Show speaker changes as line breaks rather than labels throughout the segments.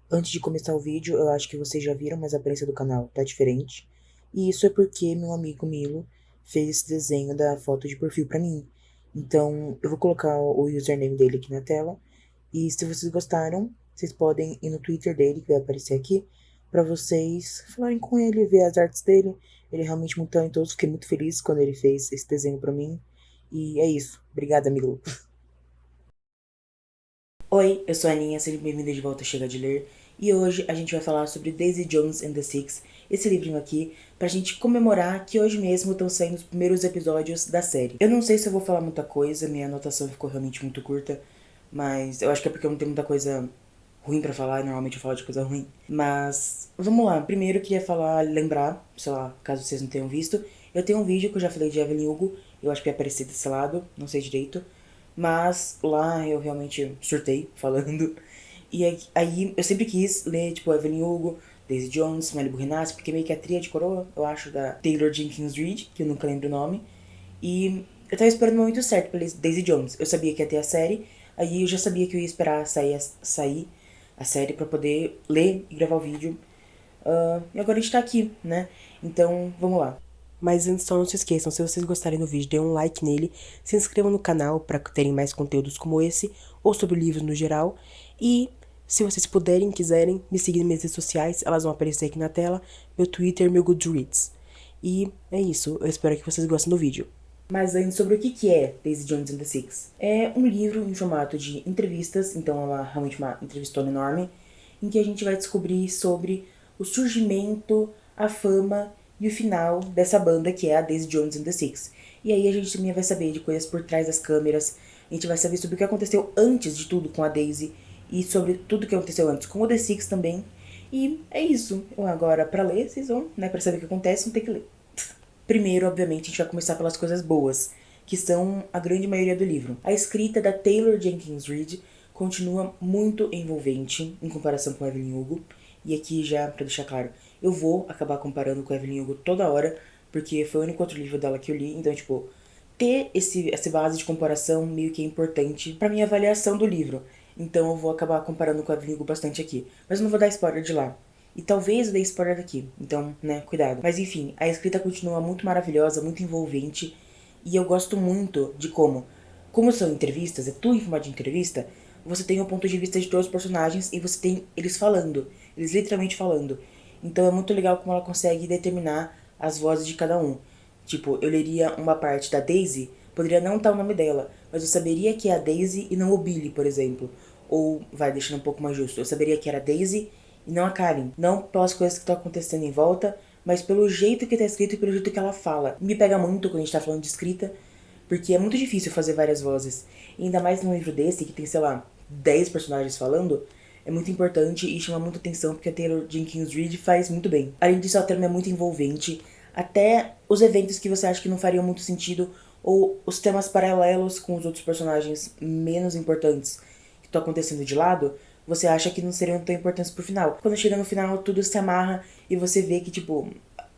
Antes de começar o vídeo, eu acho que vocês já viram, mas a aparência do canal tá diferente. E isso é porque meu amigo Milo fez esse desenho da foto de perfil pra mim. Então, eu vou colocar o username dele aqui na tela. E se vocês gostaram, vocês podem ir no Twitter dele, que vai aparecer aqui, pra vocês falarem com ele, ver as artes dele. Ele é realmente muito talentoso, fiquei muito feliz quando ele fez esse desenho pra mim. E é isso. Obrigada, Milo. Oi, eu sou a Aninha, seja bem-vinda de volta a Chega de Ler. E hoje a gente vai falar sobre Daisy Jones and the Six, esse livrinho aqui, pra gente comemorar que hoje mesmo estão saindo os primeiros episódios da série. Eu não sei se eu vou falar muita coisa, minha anotação ficou realmente muito curta, mas eu acho que é porque eu não tenho muita coisa ruim pra falar, normalmente eu falo de coisa ruim. Mas vamos lá, primeiro eu queria falar, lembrar, sei lá, caso vocês não tenham visto, eu tenho um vídeo que eu já falei de Evelyn Hugo, eu acho que vai aparecer desse lado, não sei direito. Mas lá eu realmente surtei falando. E aí eu sempre quis ler, tipo, Evelyn Hugo, Daisy Jones, Malibu Renasce, porque meio que é a tríade coroa, eu acho, da Taylor Jenkins Reid, que eu nunca lembro o nome. E eu tava esperando o momento certo pra ler Daisy Jones. Eu sabia que ia ter a série, aí eu já sabia que eu ia esperar sair a série pra poder ler e gravar o vídeo. E agora a gente tá aqui, né? Então, vamos lá. Mas antes, só não se esqueçam, se vocês gostarem do vídeo, dêem um like nele, se inscrevam no canal para terem mais conteúdos como esse, ou sobre livros no geral. E se vocês puderem, quiserem, me seguir nas minhas redes sociais, elas vão aparecer aqui na tela, meu Twitter, meu Goodreads. E é isso, eu espero que vocês gostem do vídeo. Mas antes, sobre o que é Daisy Jones and the Six? É um livro em formato de entrevistas, então ela é realmente uma entrevistona enorme, em que a gente vai descobrir sobre o surgimento, a fama e o final dessa banda que é a Daisy Jones and the Six. E aí a gente também vai saber de coisas por trás das câmeras, a gente vai saber sobre o que aconteceu antes de tudo com a Daisy e sobre tudo que aconteceu antes com o The Six também. E é isso. Agora, pra ler, vocês vão, né, pra saber o que acontece, não tem que ler. Primeiro, obviamente, a gente vai começar pelas coisas boas, que são a grande maioria do livro. A escrita da Taylor Jenkins Reid continua muito envolvente em comparação com Evelyn Hugo. E aqui já, pra deixar claro, eu vou acabar comparando com Evelyn Hugo toda hora, porque foi o único outro livro dela que eu li, então, tipo, ter essa base de comparação meio que é importante pra minha avaliação do livro. Então eu vou acabar comparando com a Evelyn Hugo bastante aqui. Mas eu não vou dar spoiler de lá. E talvez eu dê spoiler daqui. Então, né, cuidado. Mas enfim, a escrita continua muito maravilhosa, muito envolvente. E eu gosto muito de como são entrevistas, é tudo em formato de entrevista, você tem o ponto de vista de todos os personagens e você tem eles falando. Eles literalmente falando. Então é muito legal como ela consegue determinar as vozes de cada um. Tipo, eu leria uma parte da Daisy, poderia não estar o nome dela, mas eu saberia que é a Daisy e não o Billy, por exemplo. Ou, vai, deixando um pouco mais justo, eu saberia que era a Daisy e não a Karen. Não pelas coisas que estão acontecendo em volta, mas pelo jeito que tá escrito e pelo jeito que ela fala. Me pega muito quando a gente tá falando de escrita, porque é muito difícil fazer várias vozes. E ainda mais num livro desse, que tem, sei lá, 10 personagens falando, é muito importante e chama muita atenção porque a Taylor Jenkins Reid faz muito bem. Além disso, a trama é muito envolvente. Até os eventos que você acha que não fariam muito sentido, ou os temas paralelos com os outros personagens menos importantes que estão acontecendo de lado, você acha que não seriam tão importantes pro final. Quando chega no final, tudo se amarra e você vê que, tipo,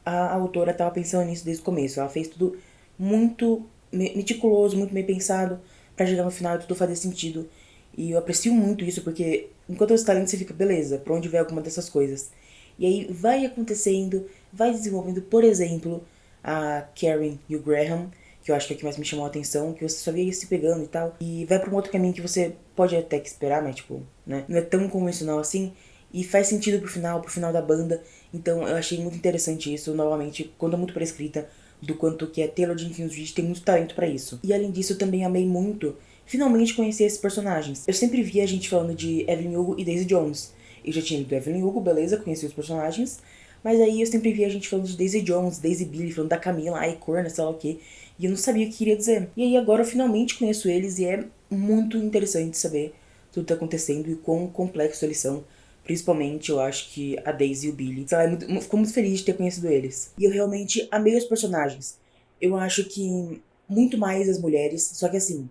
a autora tava pensando nisso desde o começo. Ela fez tudo muito meticuloso, muito bem pensado, pra chegar no final e tudo fazer sentido. E eu aprecio muito isso, porque enquanto você tá lendo, você fica, beleza, pra onde vai alguma dessas coisas? E aí vai acontecendo, vai desenvolvendo, por exemplo, a Karen e o Graham, que eu acho que é o que mais me chamou a atenção, que você só via eles se pegando e tal. E vai pra um outro caminho que você pode até que esperar, mas tipo, né, não é tão convencional assim. E faz sentido pro final da banda. Então eu achei muito interessante isso, novamente, conta muito pra escrita do quanto que a Taylor Jenkins Reid tem muito talento pra isso. E além disso, eu também amei muito finalmente conhecer esses personagens. Eu sempre via a gente falando de Evelyn Hugo e Daisy Jones. Eu já tinha lido Evelyn Hugo, beleza, conheci os personagens. Mas aí eu sempre via a gente falando de Daisy Jones, Daisy Billy, falando da Camila, ai, Corna, sei lá o que. E eu não sabia o que queria dizer. E aí agora eu finalmente conheço eles e é muito interessante saber tudo que tá acontecendo e quão complexo eles são. Principalmente, eu acho que a Daisy e o Billy. Sei lá, ficou muito feliz de ter conhecido eles. E eu realmente amei os personagens. Eu acho que muito mais as mulheres, só que assim,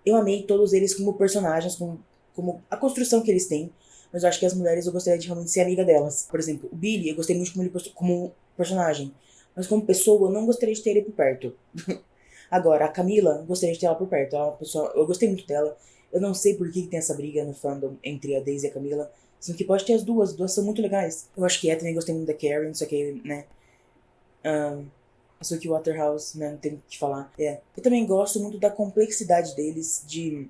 eu amei todos eles como personagens, como a construção que eles têm. Mas eu acho que as mulheres eu gostaria de realmente ser amiga delas. Por exemplo, o Billy, eu gostei muito como ele como personagem. Mas como pessoa, eu não gostaria de ter ele por perto. Agora, a Camila, eu gostaria de ter ela por perto. Ela é uma pessoa, eu gostei muito dela. Eu não sei por que tem essa briga no fandom entre a Daisy e a Camila. Sendo que pode ter as duas são muito legais. Eu acho que também gostei muito da Karen, só que, né, só que o Waterhouse, né, não tem o que falar. Eu também gosto muito da complexidade deles, de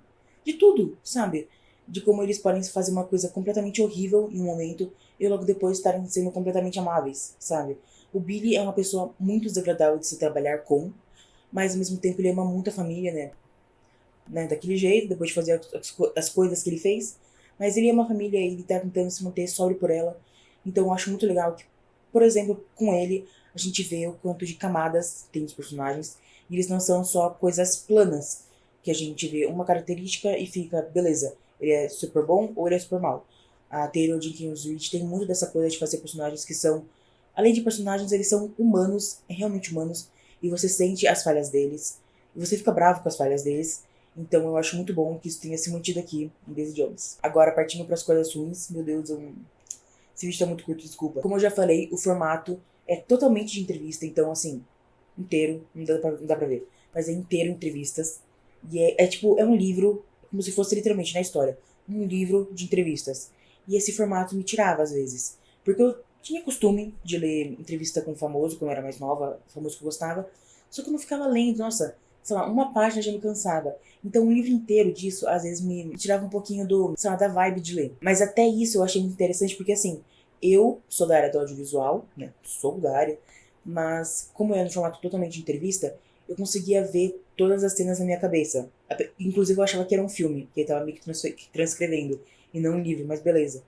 tudo, sabe? De como eles podem fazer uma coisa completamente horrível em um momento e logo depois estarem sendo completamente amáveis, sabe? O Billy é uma pessoa muito desagradável de se trabalhar com, mas ao mesmo tempo ele ama muito a família, né, daquele jeito, depois de fazer as coisas que ele fez. Mas ele ama a família e ele tá tentando se manter sóbrio por ela. Então eu acho muito legal que, por exemplo, com ele, a gente vê o quanto de camadas tem os personagens. E eles não são só coisas planas, que a gente vê uma característica e fica, beleza, ele é super bom ou ele é super mal. A Taylor Jenkins Reid tem muito dessa coisa de fazer personagens que são, além de personagens, eles são humanos, realmente humanos, e você sente as falhas deles, e você fica bravo com as falhas deles. Então eu acho muito bom que isso tenha se mantido aqui em Daisy Jones. Agora, partindo para as coisas ruins, meu Deus, esse vídeo tá muito curto, desculpa. Como eu já falei, o formato é totalmente de entrevista, então assim, inteiro, não dá pra ver. Mas é inteiro entrevistas. E tipo, é um livro, como se fosse literalmente na história, um livro de entrevistas. E esse formato me tirava às vezes. Porque eu tinha costume de ler entrevista com famoso, quando eu era mais nova, famoso que eu gostava. Só que eu não ficava lendo, nossa, sei lá, uma página já me cansava. Então um livro inteiro disso, às vezes, me tirava um pouquinho sei lá, da vibe de ler. Mas até isso eu achei muito interessante, porque assim, eu sou da área do audiovisual, né? Sou da área. Mas, como era no formato totalmente de entrevista, eu conseguia ver todas as cenas na minha cabeça. Inclusive, eu achava que era um filme, que ele tava meio que transcrevendo, e não um livro, mas beleza.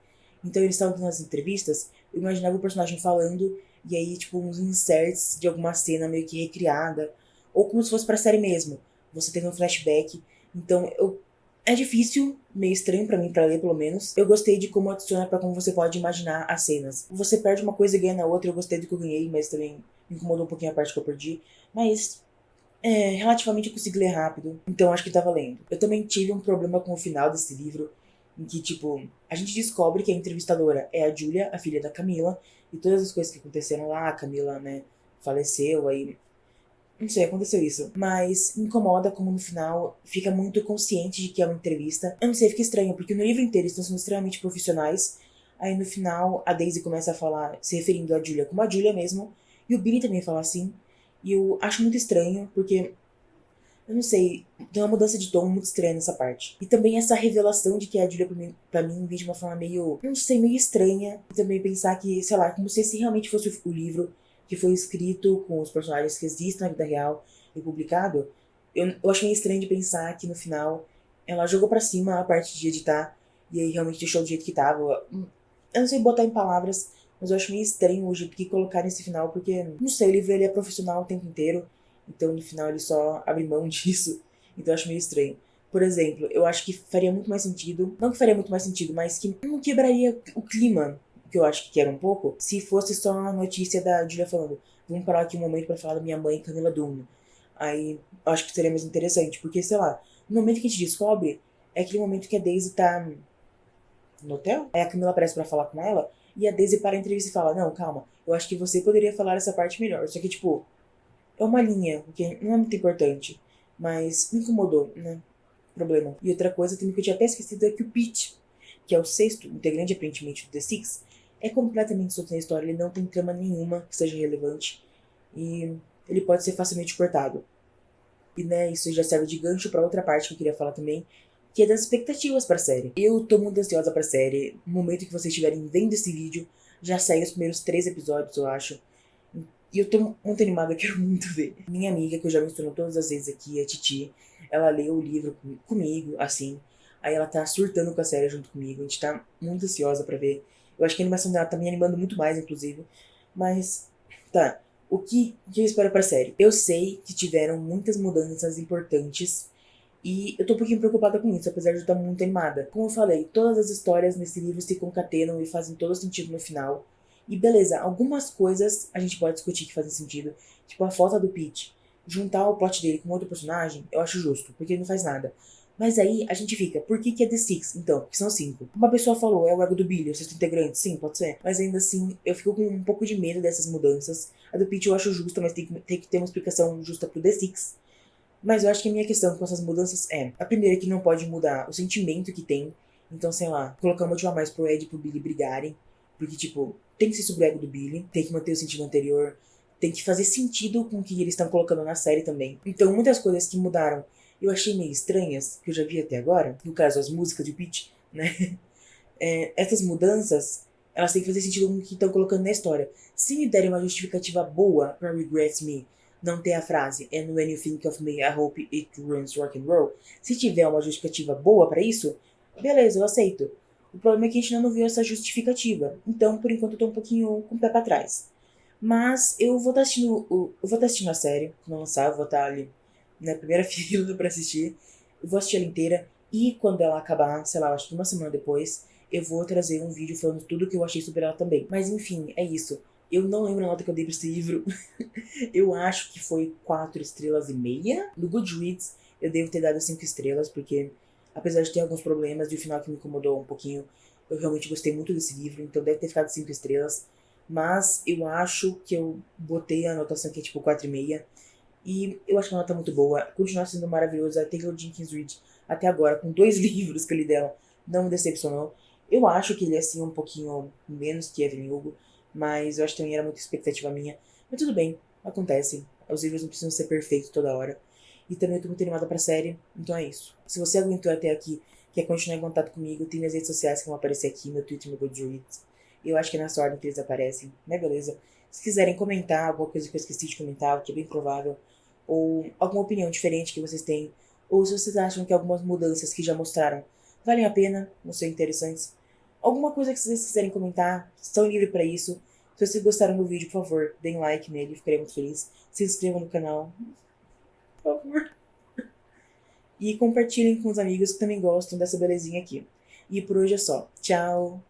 Então, eles estavam nas entrevistas, eu imaginava o personagem falando, e aí, tipo, uns inserts de alguma cena meio que recriada, ou como se fosse pra série mesmo. Você teve um flashback. Então, é difícil, meio estranho pra mim, pra ler pelo menos. Eu gostei de como adiciona pra como você pode imaginar as cenas. Você perde uma coisa e ganha na outra, eu gostei do que eu ganhei, mas também me incomodou um pouquinho a parte que eu perdi. Mas, relativamente eu consegui ler rápido, então acho que tá valendo. Eu também tive um problema com o final desse livro, em que, tipo, a gente descobre que a entrevistadora é a Julia, a filha da Camila, e todas as coisas que aconteceram lá, a Camila, né, faleceu, aí não sei, aconteceu isso. Mas me incomoda como no final fica muito consciente de que é uma entrevista. Eu não sei, fica estranho, porque no livro inteiro eles estão sendo extremamente profissionais. Aí no final a Daisy começa a falar, se referindo a Julia como a Julia mesmo. E o Billy também fala assim. E eu acho muito estranho, porque eu não sei, tem uma mudança de tom muito estranha nessa parte. E também essa revelação de que é a Julia pra mim vem de uma forma meio, não sei, meio estranha. E também pensar que, sei lá, como se esse realmente fosse o livro que foi escrito com os personagens que existem na vida real e publicado. Eu acho meio estranho de pensar que no final ela jogou pra cima a parte de editar e aí realmente deixou do jeito que tava. Eu não sei botar em palavras, mas eu acho meio estranho o jeito que colocaram esse final, porque, não sei, o livro ele é profissional o tempo inteiro. Então, no final, ele só abre mão disso. Então, eu acho meio estranho. Por exemplo, eu acho que faria muito mais sentido. Não que faria muito mais sentido, mas que não quebraria o clima, que eu acho que quebra um pouco, se fosse só a notícia da Julia falando: vamos parar aqui um momento pra falar da minha mãe, Camila Dunno. Aí, eu acho que seria mais interessante, porque, sei lá, no momento que a gente descobre, é aquele momento que a Daisy tá no hotel. Aí a Camila aparece pra falar com ela, e a Daisy para a entrevista e fala: não, calma, eu acho que você poderia falar essa parte melhor. Só que, tipo, é uma linha, o que não é muito importante, mas me incomodou, né? Problema. E outra coisa também que eu tinha até esquecido é que o Pete, que é o sexto integrante aparentemente do The Six, é completamente solto na história, ele não tem trama nenhuma que seja relevante e ele pode ser facilmente cortado. E né, isso já serve de gancho pra outra parte que eu queria falar também, que é das expectativas pra série. Eu tô muito ansiosa pra série. No momento que vocês estiverem vendo esse vídeo, já saem os primeiros 3 episódios, eu acho. E eu tô muito animada, eu quero muito ver. Minha amiga, que eu já menciono todas as vezes aqui, a Titi, ela leu o livro comigo, assim. Aí ela tá surtando com a série junto comigo. A gente tá muito ansiosa pra ver. Eu acho que a animação dela tá me animando muito mais, inclusive. Mas, tá. O que eu espero pra série? Eu sei que tiveram muitas mudanças importantes. E eu tô um pouquinho preocupada com isso, apesar de eu estar muito animada. Como eu falei, todas as histórias nesse livro se concatenam e fazem todo sentido no final. E beleza, algumas coisas a gente pode discutir que fazem sentido. Tipo a falta do Pete. Juntar o plot dele com outro personagem, eu acho justo, porque ele não faz nada. Mas aí a gente fica, por que é The Six, então? Que são 5. Uma pessoa falou, é o ego do Billy, o sexto integrante. Sim, pode ser. Mas ainda assim, eu fico com um pouco de medo dessas mudanças. A do Pete eu acho justa, mas tem que ter uma explicação justa pro The Six. Mas eu acho que a minha questão com essas mudanças é: a primeira, que não pode mudar o sentimento que tem Então, sei lá, colocar um motivo a mais pro Ed e pro Billy brigarem. Porque, tipo, tem que ser sobre o ego do Billy, tem que manter o sentido anterior, tem que fazer sentido com o que eles estão colocando na série também. Então, muitas coisas que mudaram eu achei meio estranhas, que eu já vi até agora, no caso, as músicas de Peach, né? Essas mudanças, elas têm que fazer sentido com o que estão colocando na história. Se me derem uma justificativa boa pra Regrets Me, não ter a frase And when you think of me, I hope it runs rock and roll. Se tiver uma justificativa boa pra isso, beleza, eu aceito. O problema é que a gente ainda não viu essa justificativa. Então, por enquanto, eu tô um pouquinho com o pé pra trás. Mas eu vou estar assistindo, eu vou estar assistindo a série, quando lançar, eu vou estar ali na primeira fila pra assistir. Eu vou assistir ela inteira e quando ela acabar, sei lá, acho que uma semana depois, eu vou trazer um vídeo falando tudo que eu achei sobre ela também. Mas enfim, é isso. Eu não lembro a nota que eu dei pra esse livro. Eu acho que foi 4,5 estrelas. No Goodreads eu devo ter dado 5 estrelas, porque apesar de ter alguns problemas de um final que me incomodou um pouquinho, eu realmente gostei muito desse livro, então deve ter ficado 5 estrelas. Mas eu acho que eu botei a anotação que é tipo 4,5. E eu acho que a nota é muito boa. Continua sendo maravilhosa. A Taylor Jenkins Reid, até agora, com 2 livros que eu li dela, não me decepcionou. Eu acho que ele é assim um pouquinho menos que Evelyn Hugo, mas eu acho que também era muita expectativa minha. Mas tudo bem, acontece. Os livros não precisam ser perfeitos toda hora. E também eu tô muito animada pra série, então é isso. Se você aguentou até aqui, quer continuar em contato comigo, tem minhas redes sociais que vão aparecer aqui, meu Twitter e meu Goodreads. Eu acho que é nessa ordem que eles aparecem, né, beleza? Se quiserem comentar alguma coisa que eu esqueci de comentar, o que é bem provável, ou alguma opinião diferente que vocês têm, ou se vocês acham que algumas mudanças que já mostraram valem a pena, não são interessantes, alguma coisa que vocês quiserem comentar, estão livres para isso. Se vocês gostaram do vídeo, por favor, deem like nele, ficarei muito feliz. Se inscrevam no canal, por favor. E compartilhem com os amigos que também gostam dessa belezinha aqui. E por hoje é só. Tchau!